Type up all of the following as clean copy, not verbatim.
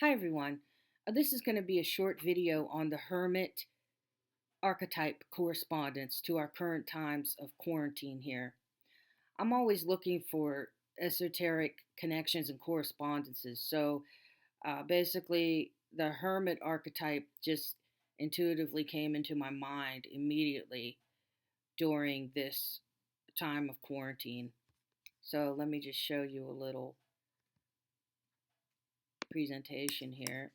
Hi everyone. This is going to be a short video on the Hermit archetype correspondence to our current times of quarantine here. I'm always looking for esoteric connections and correspondences. Basically, the Hermit archetype just intuitively came into my mind immediately during this time of quarantine. So let me just show you a little presentation here.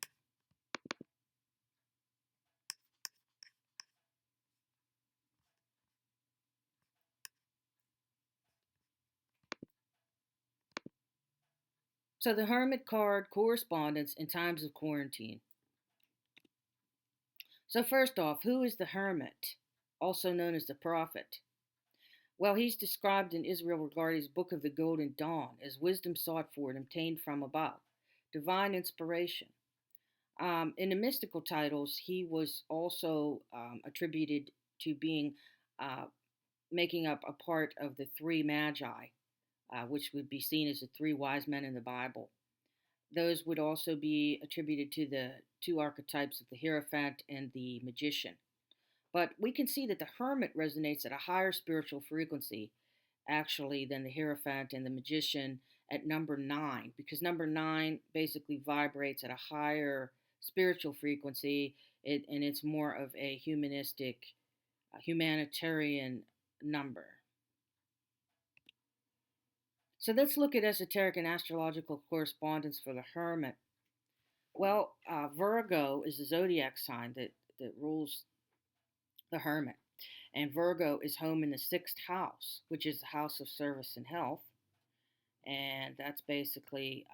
So the Hermit card correspondence in times of quarantine. So first off, who is the Hermit, also known as the Prophet? Well, he's described in Israel Regardie's Book of the Golden Dawn as wisdom sought for and obtained from above, divine inspiration. In the mystical titles, he was also attributed to being uh, making up a part of the three magi, which would be seen as the three wise men in the Bible. Those would also be attributed to the two archetypes of the Hierophant and the Magician. But we can see that the Hermit resonates at a higher spiritual frequency, actually, than the Hierophant and the Magician at number 9, because number 9 basically vibrates at a higher spiritual frequency, and it's more of a humanistic, humanitarian number. So let's look at esoteric and astrological correspondence for the Hermit. Well, Virgo is the zodiac sign that rules the Hermit. And Virgo is home in the sixth house, which is the house of service and health. And that's basically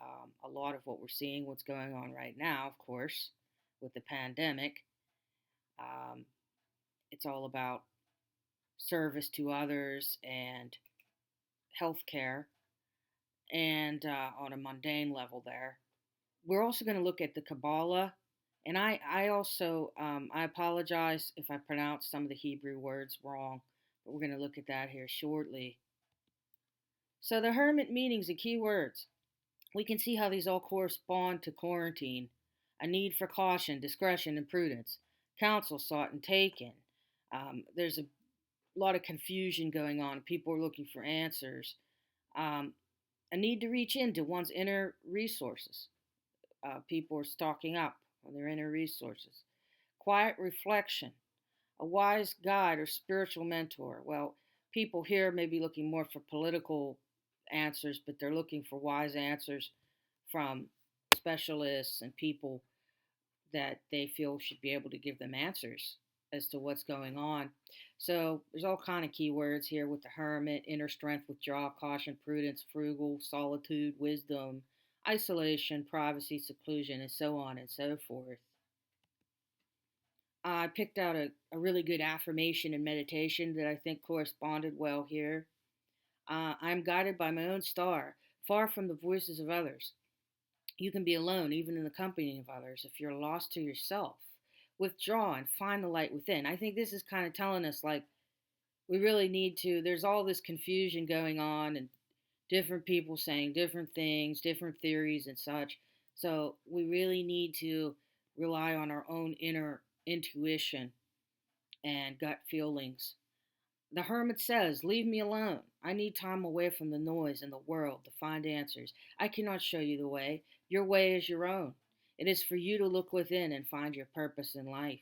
a lot of what we're seeing, what's going on right now, of course, with the pandemic. Um, it's all about service to others and healthcare, and on a mundane level there. We're also going to look at the Kabbalah, and I also I apologize if I pronounce some of the Hebrew words wrong, but we're going to look at that here shortly. So the Hermit meanings and key words. We can see how these all correspond to quarantine, a need for caution, discretion, and prudence, counsel sought and taken. There's a lot of confusion going on. People are looking for answers. Um, a need to reach into one's inner resources. People are stocking up on their inner resources. Quiet reflection, a wise guide or spiritual mentor. Well, people here may be looking more for political answers, but they're looking for wise answers from specialists and people that they feel should be able to give them answers as to what's going on. So there's all kind of keywords here with the Hermit: inner strength, withdrawal, caution, prudence, frugal, solitude, wisdom, isolation, privacy, seclusion, and so on and so forth. I picked out a really good affirmation and meditation that I think corresponded well here. I am guided by my own star, far from the voices of others. You can be alone, even in the company of others, if you're lost to yourself. Withdraw and find the light within. I think this is kind of telling us, like, we really need to, there's all this confusion going on and different people saying different things, different theories and such. So we really need to rely on our own inner intuition and gut feelings. The Hermit says, leave me alone. I need time away from the noise and the world to find answers. I cannot show you the way. Your way is your own. It is for you to look within and find your purpose in life.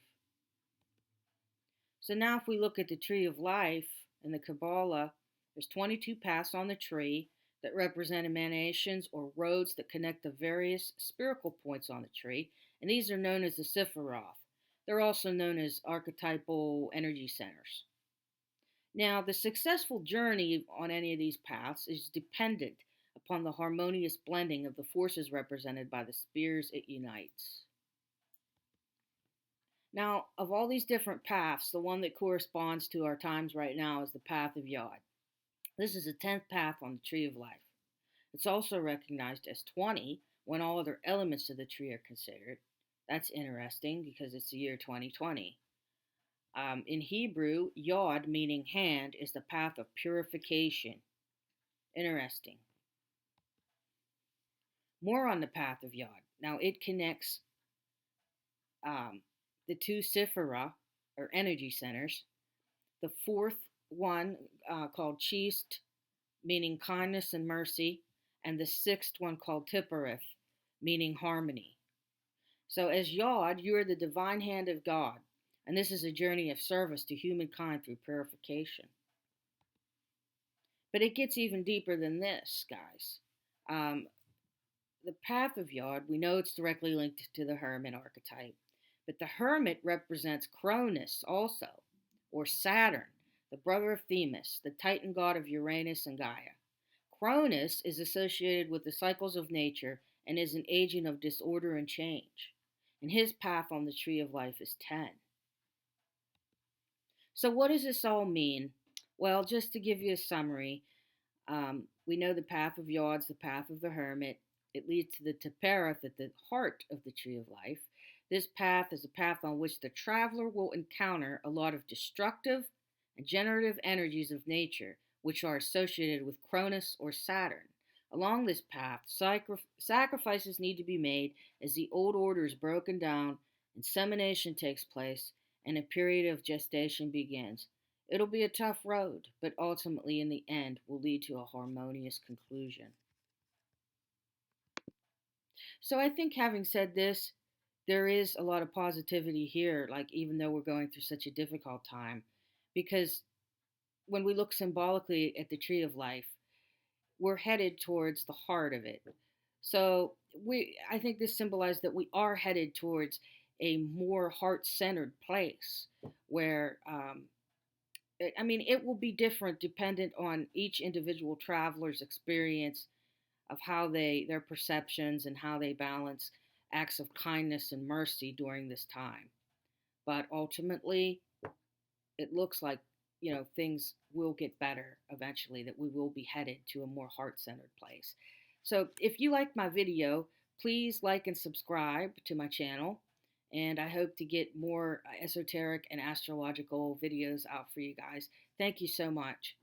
So now if we look at the tree of life in the Kabbalah, there's 22 paths on the tree that represent emanations or roads that connect the various spherical points on the tree, and these are known as the Sephiroth. They're also known as archetypal energy centers. Now, the successful journey on any of these paths is dependent upon the harmonious blending of the forces represented by the spheres it unites. Now, of all these different paths, the one that corresponds to our times right now is the path of Yod. This is the 10th path on the tree of life. It's also recognized as 20 when all other elements of the tree are considered. That's interesting because it's the year 2020. In Hebrew, Yod, meaning hand, is the path of purification. Interesting. More on the path of Yod. Now it connects the two Sephira, or energy centers. The fourth one, called Chist, meaning kindness and mercy, and the sixth one called Tippereth, meaning harmony. So, as Yod, you are the divine hand of God, and this is a journey of service to humankind through purification. But it gets even deeper than this, guys. Um, the path of Yod, we know it's directly linked to the Hermit archetype, but the Hermit represents Cronus also, or Saturn, the brother of Themis, the Titan god of Uranus and Gaia. Cronus is associated with the cycles of nature and is an agent of disorder and change. And his path on the tree of life is 10. So, what does this all mean? Well, just to give you a summary, we know the path of Yod's the path of the Hermit. It leads to the Tippereth at the heart of the tree of life. This path is a path on which the traveler will encounter a lot of destructive and generative energies of nature, which are associated with Cronus or Saturn. Along this path, sacrifices need to be made as the old order is broken down, insemination takes place, and a period of gestation begins. It'll be a tough road, but ultimately, in the end, will lead to a harmonious conclusion. So I think, having said this, there is a lot of positivity here, like, even though we're going through such a difficult time, because when we look symbolically at the tree of life, we're headed towards the heart of it. So I think this symbolizes that we are headed towards a more heart-centered place where, I mean, it will be different dependent on each individual traveler's experience of how their perceptions and how they balance acts of kindness and mercy during this time. But ultimately, it looks like, things will get better eventually, that we will be headed to a more heart-centered place. So if you like my video, please like and subscribe to my channel, and I hope to get more esoteric and astrological videos out for you guys. Thank you so much.